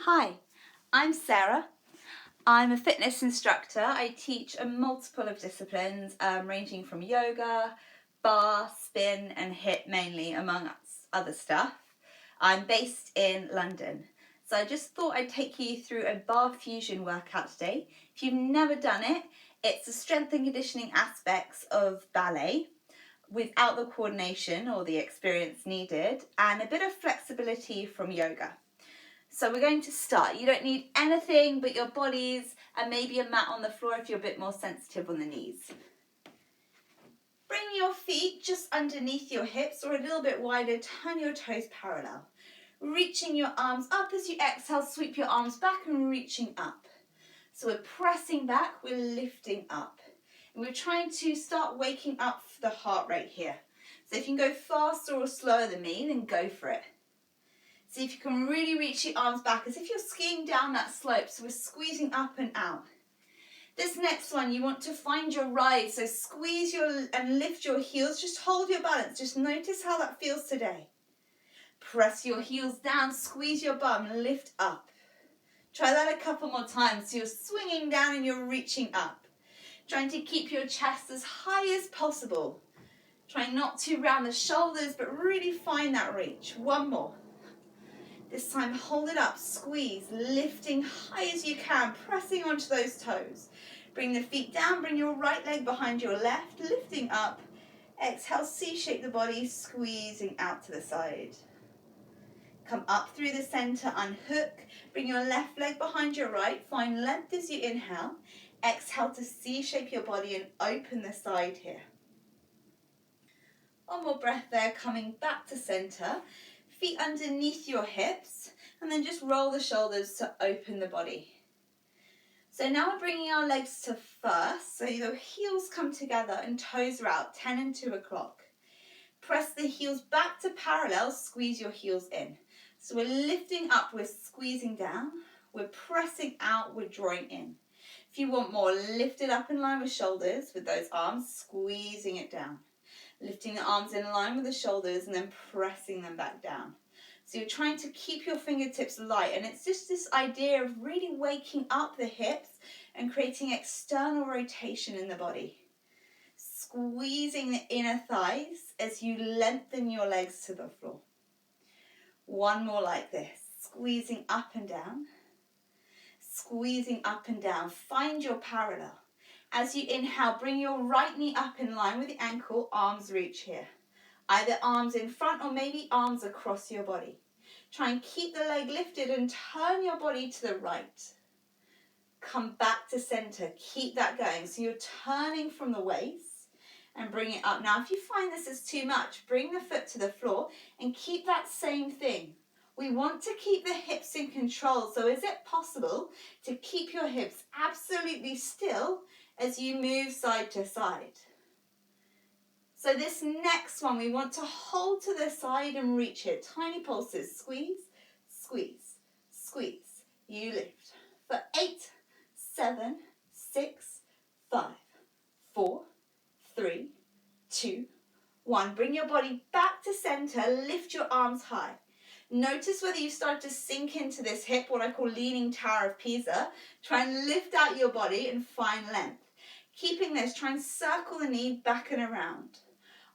Hi, I'm Sarah. I'm a fitness instructor. I teach a multiple of disciplines ranging from yoga, barre, spin and hip mainly, among other stuff. I'm based in London. So I just thought I'd take you through a Barrefusion workout today. If you've never done it, it's the strength and conditioning aspects of ballet without the coordination or the experience needed, and a bit of flexibility from yoga. So we're going to start. You don't need anything but your bodies and maybe a mat on the floor if you're a bit more sensitive on the knees. Bring your feet just underneath your hips or a little bit wider. Turn your toes parallel. Reaching your arms up as you exhale, sweep your arms back and reaching up. So we're pressing back, we're lifting up. And we're trying to start waking up the heart rate here. So if you can go faster or slower than me, then go for it. See if you can really reach your arms back as if you're skiing down that slope. So we're squeezing up and out. This next one, you want to find your rise. So squeeze and lift your heels. Just hold your balance. Just notice how that feels today. Press your heels down, squeeze your bum, lift up. Try that a couple more times. So you're swinging down and you're reaching up. Trying to keep your chest as high as possible. Try not to round the shoulders, but really find that reach. One more. This time, hold it up, squeeze, lifting high as you can, pressing onto those toes. Bring the feet down, bring your right leg behind your left, lifting up. Exhale, C-shape the body, squeezing out to the side. Come up through the center, unhook. Bring your left leg behind your right, find length as you inhale. Exhale to C-shape your body and open the side here. One more breath there, coming back to center. Feet underneath your hips, and then just roll the shoulders to open the body. So now we're bringing our legs to first, so the heels come together and toes are out, 10 and 2 o'clock. Press the heels back to parallel, squeeze your heels in. So we're lifting up, we're squeezing down, we're pressing out, we're drawing in. If you want more, lift it up in line with shoulders with those arms, squeezing it down. Lifting the arms in line with the shoulders and then pressing them back down. So you're trying to keep your fingertips light, and it's just this idea of really waking up the hips and creating external rotation in the body. Squeezing the inner thighs as you lengthen your legs to the floor. One more like this, squeezing up and down. Squeezing up and down, find your parallel. As you inhale, bring your right knee up in line with the ankle, arms reach here. Either arms in front or maybe arms across your body. Try and keep the leg lifted and turn your body to the right. Come back to center, keep that going. So you're turning from the waist and bring it up. Now if you find this is too much, bring the foot to the floor and keep that same thing. We want to keep the hips in control. So is it possible to keep your hips absolutely still as you move side to side? So this next one, we want to hold to the side and reach it. Tiny pulses, squeeze, squeeze, squeeze. You lift for 8, 7, 6, 5, 4, 3, 2, 1. Bring your body back to center, lift your arms high. Notice whether you start to sink into this hip, what I call leaning Tower of Pisa. Try and lift out your body and find length. Keeping this, try and circle the knee back and around.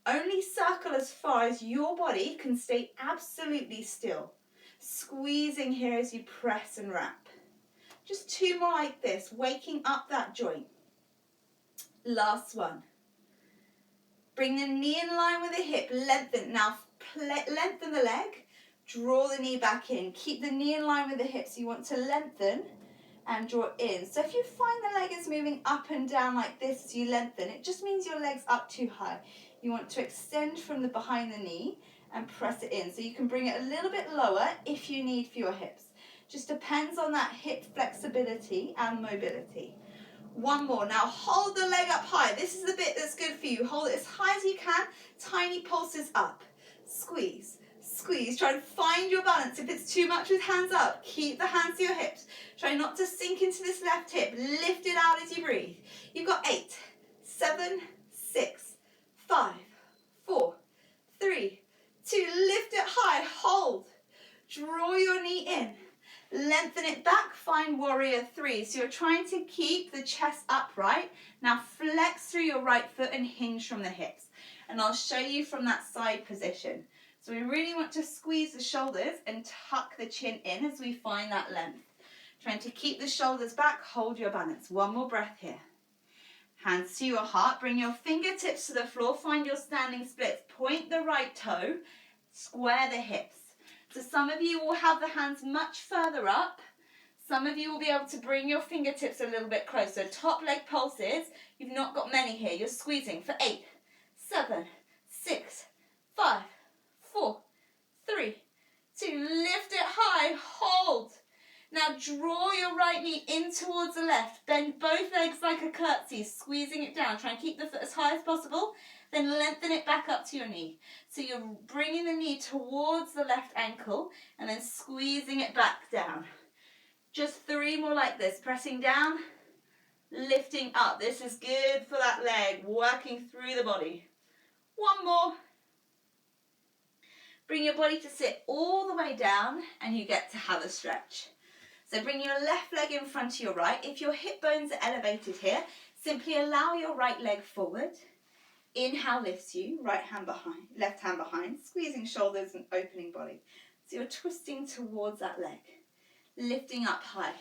Only circle as far as your body can stay absolutely still. Squeezing here as you press and wrap. Just 2 more like this, waking up that joint. Last one. Bring the knee in line with the hip, lengthen. Now lengthen the leg. Draw the knee back in. Keep the knee in line with the hips. You want to lengthen and draw in. So if you find the leg is moving up and down like this as you lengthen, it just means your leg's up too high. You want to extend from the behind the knee and press it in. So you can bring it a little bit lower if you need for your hips. Just depends on that hip flexibility and mobility. One more. Now hold the leg up high. This is the bit that's good for you. Hold it as high as you can. Tiny pulses up. Squeeze. Squeeze. Try and find your balance. If it's too much with hands up, keep the hands to your hips. Try not to sink into this left hip. Lift it out as you breathe. You've got 8, 7, 6, 5, 4, 3, 2. Lift it high. Hold. Draw your knee in. Lengthen it back, find warrior three. So you're trying to keep the chest upright. Now flex through your right foot and hinge from the hips. And I'll show you from that side position. So we really want to squeeze the shoulders and tuck the chin in as we find that length. Trying to keep the shoulders back, hold your balance. One more breath here. Hands to your heart, bring your fingertips to the floor, find your standing splits. Point the right toe, square the hips. So some of you will have the hands much further up. Some of you will be able to bring your fingertips a little bit closer. Top leg pulses, you've not got many here. You're squeezing for 8, 7, 6, 5, 4, 3, 2. Lift it high, hold. Now draw your right knee in towards the left. Bend both legs like a curtsy, squeezing it down. Try and keep the foot as high as possible. Then lengthen it back up to your knee. So you're bringing the knee towards the left ankle and then squeezing it back down. Just 3 more like this. Pressing down, lifting up. This is good for that leg, working through the body. 1 more. Bring your body to sit all the way down and you get to have a stretch. So bring your left leg in front of your right. If your hip bones are elevated here, simply allow your right leg forward. Inhale lifts you, right hand behind, left hand behind, squeezing shoulders and opening body. So you're twisting towards that leg, lifting up high.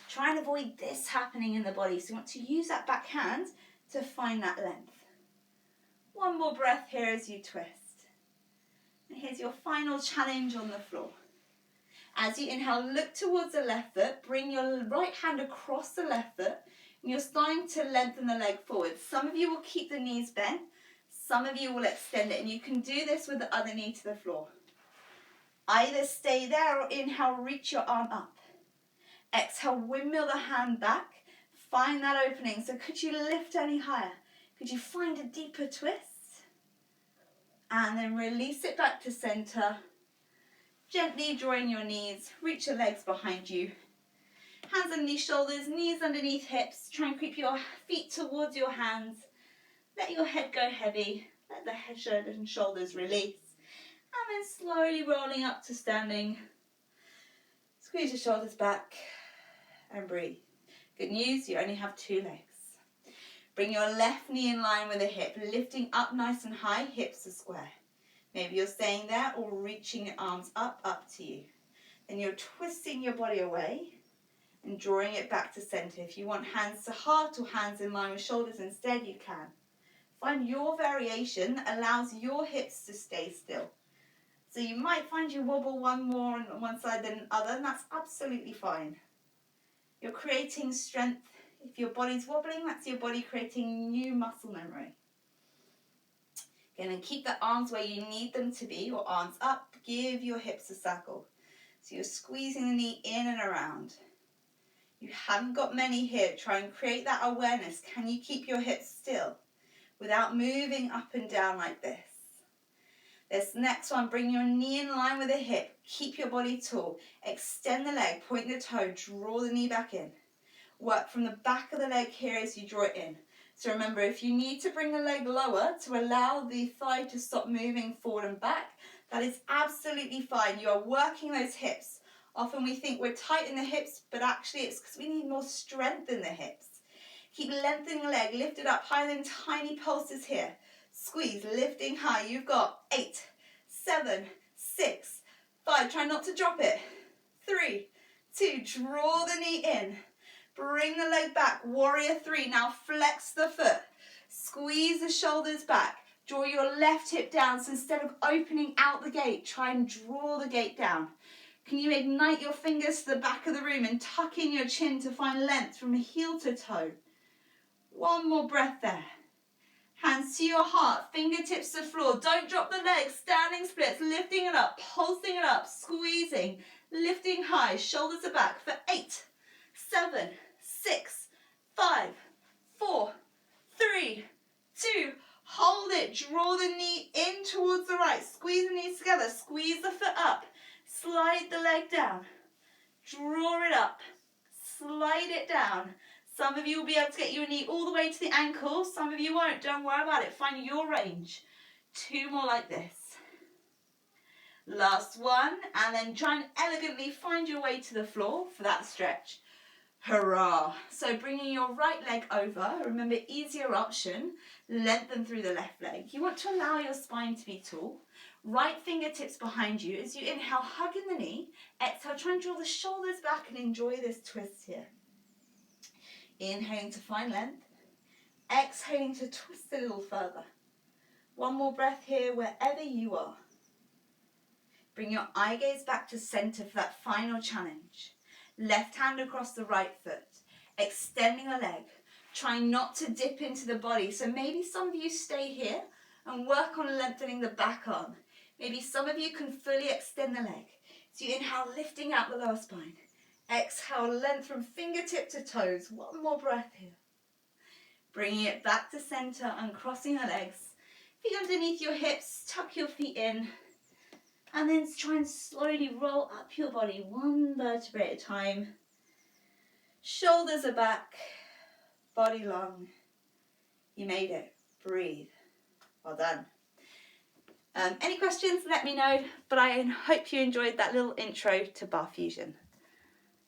Try and avoid this happening in the body. So you want to use that back hand to find that length. 1 more breath here as you twist. And here's your final challenge on the floor. As you inhale, look towards the left foot, bring your right hand across the left foot, and you're starting to lengthen the leg forward. Some of you will keep the knees bent, some of you will extend it, and you can do this with the other knee to the floor. Either stay there or inhale, reach your arm up. Exhale, windmill the hand back, find that opening. So could you lift any higher? Could you find a deeper twist? And then release it back to center. Gently drawing your knees, reach your legs behind you. Hands underneath shoulders, knees underneath hips. Try and creep your feet towards your hands. Let your head go heavy. Let the head and shoulders release. And then slowly rolling up to standing. Squeeze your shoulders back and breathe. Good news, you only have 2 legs. Bring your left knee in line with the hip, lifting up nice and high, hips are square. Maybe you're staying there or reaching your arms up to you. Then you're twisting your body away and drawing it back to center. If you want hands to heart or hands in line with shoulders instead, you can. Find your variation that allows your hips to stay still. So you might find you wobble one more on one side than the other, and that's absolutely fine. You're creating strength. If your body's wobbling, that's your body creating new muscle memory. Again, and keep the arms where you need them to be, or arms up. Give your hips a circle. So you're squeezing the knee in and around. You haven't got many here. Try and create that awareness. Can you keep your hips still without moving up and down like this? This next one, bring your knee in line with the hip. Keep your body tall. Extend the leg, point the toe, draw the knee back in. Work from the back of the leg here as you draw it in. So remember, if you need to bring the leg lower to allow the thigh to stop moving forward and back, that is absolutely fine. You are working those hips. Often we think we're tight in the hips, but actually it's because we need more strength in the hips. Keep lengthening the leg, lift it up higher than tiny pulses here. Squeeze, lifting high. You've got 8, 7, 6, 5. Try not to drop it. 3, 2, draw the knee in. Bring the leg back, warrior 3. Now flex the foot. Squeeze the shoulders back. Draw your left hip down. So instead of opening out the gate, try and draw the gate down. Can you ignite your fingers to the back of the room and tuck in your chin to find length from heel to toe? 1 more breath there. Hands to your heart, fingertips to the floor. Don't drop the legs, standing splits, lifting it up, pulsing it up, squeezing, lifting high, shoulders are back for 8, 7, 6, 5, 4, 3, 2, hold it, draw the knee in towards the right, squeeze the knees together, squeeze the foot up, slide the leg down, draw it up, slide it down. Some of you will be able to get your knee all the way to the ankle, some of you won't, don't worry about it, find your range. 2 more like this. Last one, and then try and elegantly find your way to the floor for that stretch. Hurrah! So bringing your right leg over, remember easier option, lengthen through the left leg. You want to allow your spine to be tall. Right fingertips behind you as you inhale, hugging the knee. Exhale, try and draw the shoulders back and enjoy this twist here. Inhaling to find length. Exhaling to twist a little further. One more breath here wherever you are. Bring your eye gaze back to center for that final challenge. Left hand across the right foot, extending the leg. Try not to dip into the body. So maybe some of you stay here and work on lengthening the back arm. Maybe some of you can fully extend the leg. So you inhale, lifting out the lower spine. Exhale, length from fingertip to toes. One more breath here. Bringing it back to center and crossing the legs. Feet underneath your hips, tuck your feet in. And then try and slowly roll up your body, one vertebrae at a time. Shoulders are back, body long. You made it. Breathe. Well done. Any questions, let me know. But I hope you enjoyed that little intro to Barrefusion.